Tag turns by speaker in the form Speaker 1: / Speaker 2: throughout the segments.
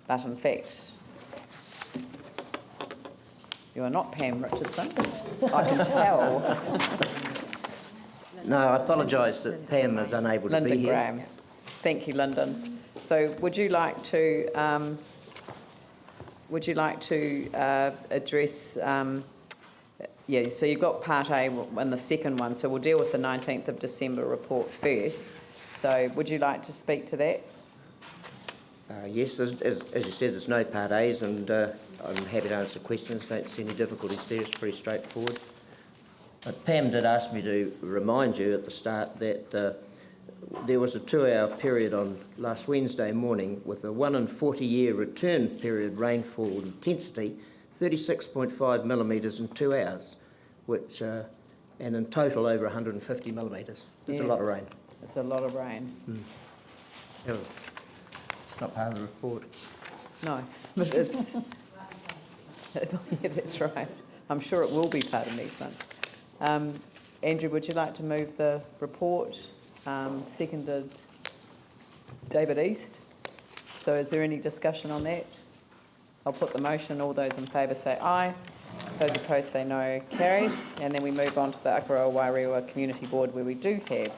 Speaker 1: But in fact, you are not Pam Richardson, I can tell.
Speaker 2: No, I apologise that Pam is unable to be
Speaker 1: Lyndon
Speaker 2: here.
Speaker 1: Graham. Thank you, Lyndon. So would you like to address, yeah, so you've got part A and the second one, so we'll deal with the 19th of December report first. So would you like to speak to that?
Speaker 2: Yes, as you said, there's no part A's, and I'm happy to answer questions. Don't see any difficulties there. It's pretty straightforward. Pam did ask me to remind you at the start that there was a 2-hour period on last Wednesday morning with a 1 in 40-year return period rainfall intensity, 36.5 millimetres in 2 hours, which and in total over 150 millimetres. It's a lot of rain.
Speaker 1: It's a lot of rain.
Speaker 2: Yeah, it's not part of the report.
Speaker 1: No, but it's... yeah, that's right. I'm sure it will be part of next month. Andrew, would you like to move the report? Seconded David East. So is there any discussion on that? I'll put the motion. All those in favour say aye. Those opposed say no. Carried. And then we move on to the Akaroa Wairewa Community Board, where we do have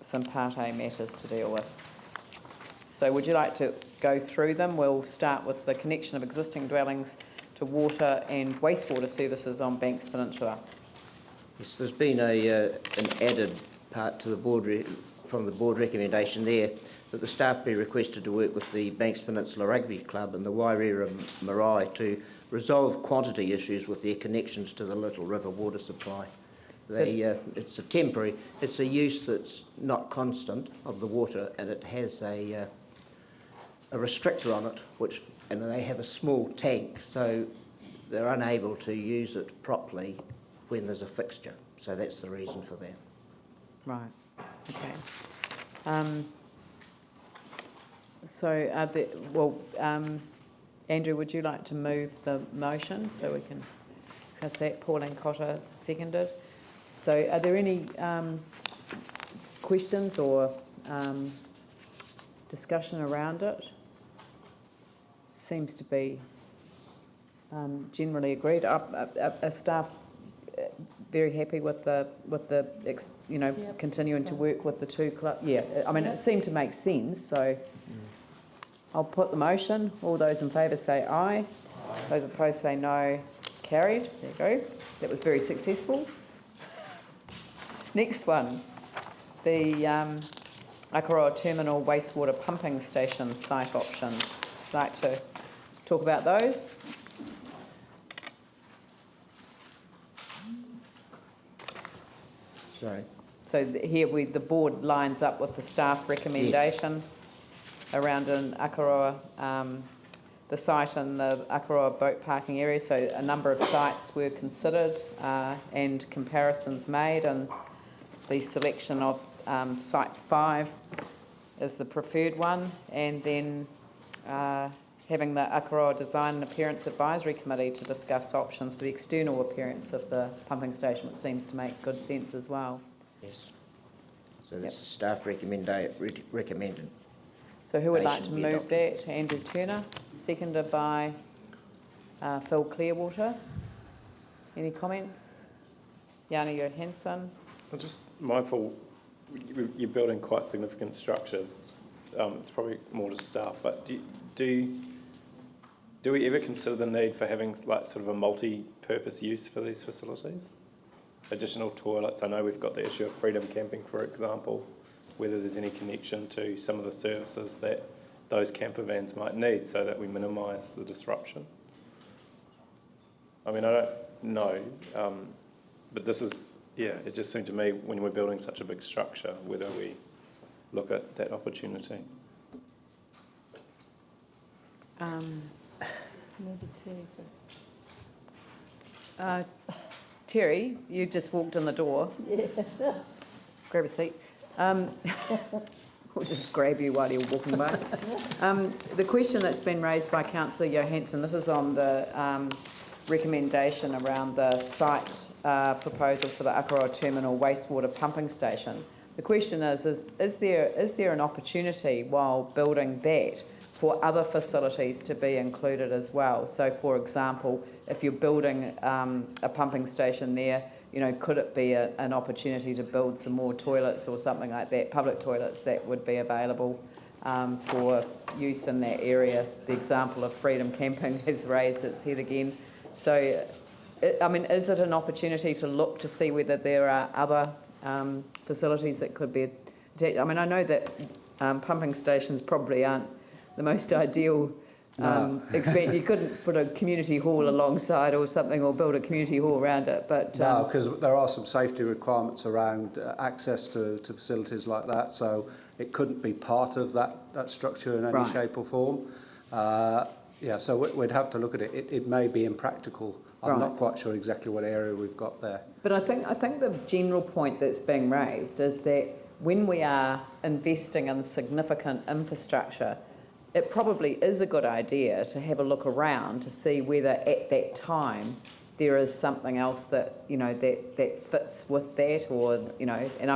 Speaker 1: some Part A matters to deal with. So would you like to go through them? We'll start with the connection of existing dwellings to water and wastewater services on Banks Peninsula.
Speaker 2: Yes, there's been an added part to the board from the board recommendation there that the staff be requested to work with the Banks Peninsula Rugby Club and the Wairewa Marae to resolve quantity issues with their connections to the Little River water supply. It's a temporary, it's a use that's not constant of the water, and it has a restrictor on it, and they have a small tank, so they're unable to use it properly when there's a fixture. So that's the reason for that.
Speaker 1: Right. Okay. Andrew, would you like to move the motion so we can discuss that? Pauline Cotter seconded. So are there any questions or discussion around it? Seems to be generally agreed. Are staff very happy with the continuing to work with the two clubs? Yeah, I mean, it seemed to make sense, so I'll put the motion. All those in favour say aye. Those opposed say no. Carried. There you go. That was very successful. Next one, the Akaroa Terminal Wastewater Pumping Station site options. I'd like to talk about those.
Speaker 2: Sorry.
Speaker 1: So here the board lines up with the staff recommendation around an Akaroa, the site in the Akaroa boat parking area. So a number of sites were considered and comparisons made, and the selection of site 5 is the preferred one, and then having the Akaroa Design and Appearance Advisory Committee to discuss options for the external appearance of the pumping station, which seems to make good sense as well.
Speaker 2: Yes. So that's the staff recommended.
Speaker 1: So who would like to move that? Andrew Turner, seconded by Phil Clearwater. Any comments? Jana Johansson.
Speaker 3: I'm just mindful, you're building quite significant structures. It's probably more to staff, but do we ever consider the need for having like sort of a multi-purpose use for these facilities? Additional toilets. I know we've got the issue of freedom camping, for example, whether there's any connection to some of the services that those camper vans might need so that we minimise the disruption. I mean, I don't know, but this is, yeah, it just seemed to me when we're building such a big structure, whether we look at that opportunity.
Speaker 1: Terry, you just walked in the door.
Speaker 4: Yes.
Speaker 1: Grab a seat. We'll just grab you while you're walking by. The question that's been raised by Councillor Johansson, this is on the recommendation around the site proposal for the Akaroa Terminal Wastewater Pumping Station. The question is there an opportunity while building that for other facilities to be included as well. So, for example, if you're building a pumping station there, you know, could it be an opportunity to build some more toilets or something like that, public toilets that would be available for youth in that area? The example of Freedom Camping has raised its head again. So, I mean, is it an opportunity to look to see whether there are other facilities that could be attached? I mean, I know that pumping stations probably aren't the most ideal expansion. You couldn't put a community hall alongside or something, or build a community hall around it. But
Speaker 4: no, because there are some safety requirements around access to facilities like that, so it couldn't be part of that structure in any
Speaker 1: Right.
Speaker 4: shape or form. Yeah, so we'd have to look at it. It may be impractical. I'm
Speaker 1: Right.
Speaker 4: not quite sure exactly what area we've got there.
Speaker 1: But I think the general point that's being raised is that when we are investing in significant infrastructure, it probably is a good idea to have a look around to see whether at that time there is something else that, you know, that fits with that, or, you know, and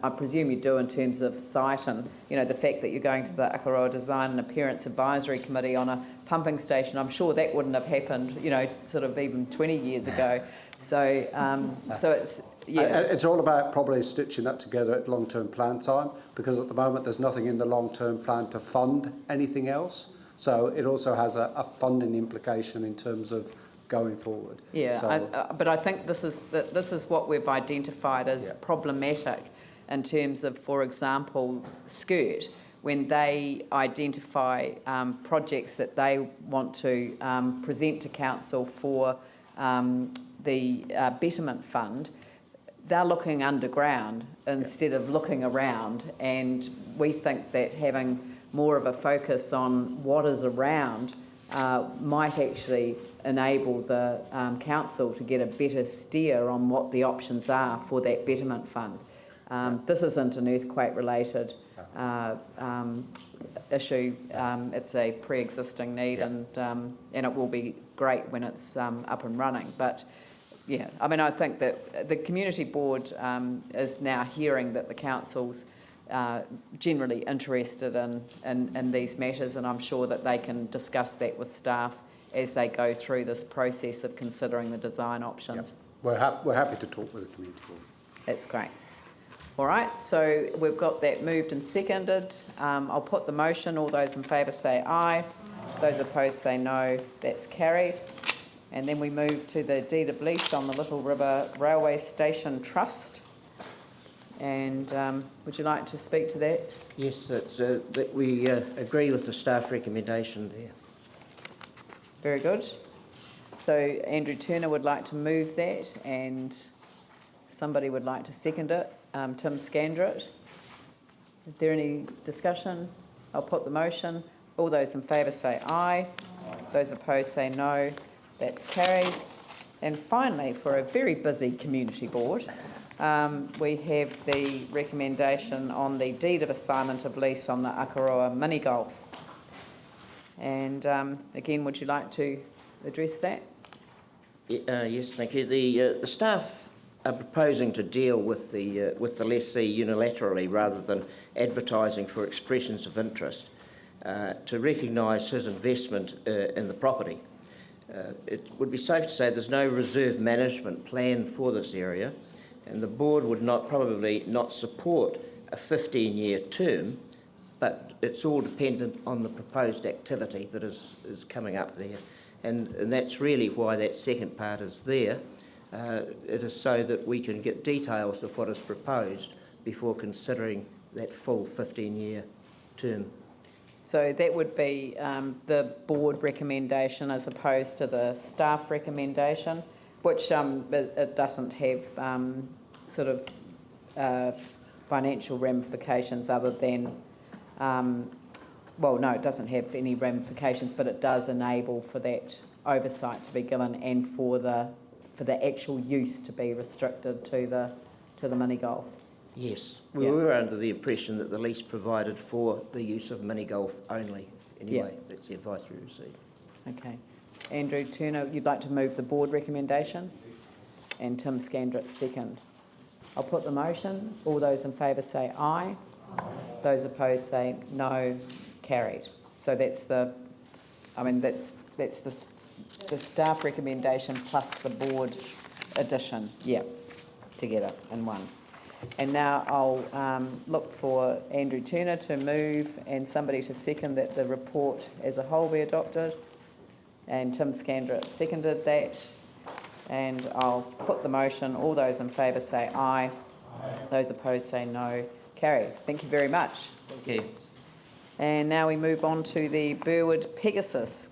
Speaker 1: I presume you do in terms of site and, you know, the fact that you're going to the Akaroa Design and Appearance Advisory Committee on a pumping station. I'm sure that wouldn't have happened, you know, sort of even 20 years ago. So, so it's, yeah.
Speaker 4: It's all about probably stitching that together at long-term plan time, because at the moment there's nothing in the long-term plan to fund anything else. So it also has a funding implication in terms of going forward.
Speaker 1: Yeah,
Speaker 4: So,
Speaker 1: but I think this is what we've identified as
Speaker 4: Yeah.
Speaker 1: problematic in terms of, for example, Skirt, when they identify projects that they want to present to council for the Betterment Fund. They're looking underground instead of looking around, and we think that having more of a focus on what is around might actually enable the council to get a better steer on what the options are for that Betterment Fund. This isn't an earthquake-related issue. It's a pre-existing need, and it will be great when it's up and running. But yeah, I mean, I think that the community board is now hearing that the council's generally interested in these matters, and I'm sure that they can discuss that with staff as they go through this process of considering the design options.
Speaker 4: Yep. We're happy to talk with the community board.
Speaker 1: That's great. All right, so we've got that moved and seconded. I'll put the motion. All those in favour say aye. Those opposed say no. That's carried. And then we move to the deed of lease on the Little River Railway Station Trust. And would you like to speak to that?
Speaker 2: Yes, that we agree with the staff recommendation there.
Speaker 1: Very good. So Andrew Turner would like to move that, and somebody would like to second it. Tim Scandrett. Is there any discussion? I'll put the motion. All those in favour say aye. Those opposed say no. That's carried. And finally, for a very busy community board, we have the recommendation on the deed of assignment of lease on the Akaroa mini golf. And again, would you like to address that?
Speaker 2: Yes, thank you. The staff are proposing to deal with the lessee unilaterally rather than advertising for expressions of interest to recognise his investment in the property. It would be safe to say there's no reserve management plan for this area, and the board would probably not support a 15-year term, but it's all dependent on the proposed activity that is coming up there. And that's really why that second part is there. It is so that we can get details of what is proposed before considering that full 15-year term.
Speaker 1: So that would be the board recommendation as opposed to the staff recommendation, which it doesn't have sort of financial ramifications other than, well, no, it doesn't have any ramifications, but it does enable for that oversight to be given and for the actual use to be restricted to the mini golf.
Speaker 2: Yes, we were under the impression that the lease provided for the use of mini golf only. Anyway, that's the advice we received.
Speaker 1: Okay. Andrew Turner, you'd like to move the board recommendation? And Tim Scandrett second. I'll put the motion. All those in favour say aye. Those opposed say no. Carried. So that's the, I mean, that's the staff recommendation plus the board addition, yeah, together in one. And now I'll look for Andrew Turner to move and somebody to second that the report as a whole be adopted. And Tim Scandrett seconded that. And I'll put the motion. All those in favour say aye. Aye. Those opposed say no. Carried. Thank you very much.
Speaker 2: Thank you.
Speaker 1: And now we move on to the Burwood Pegasus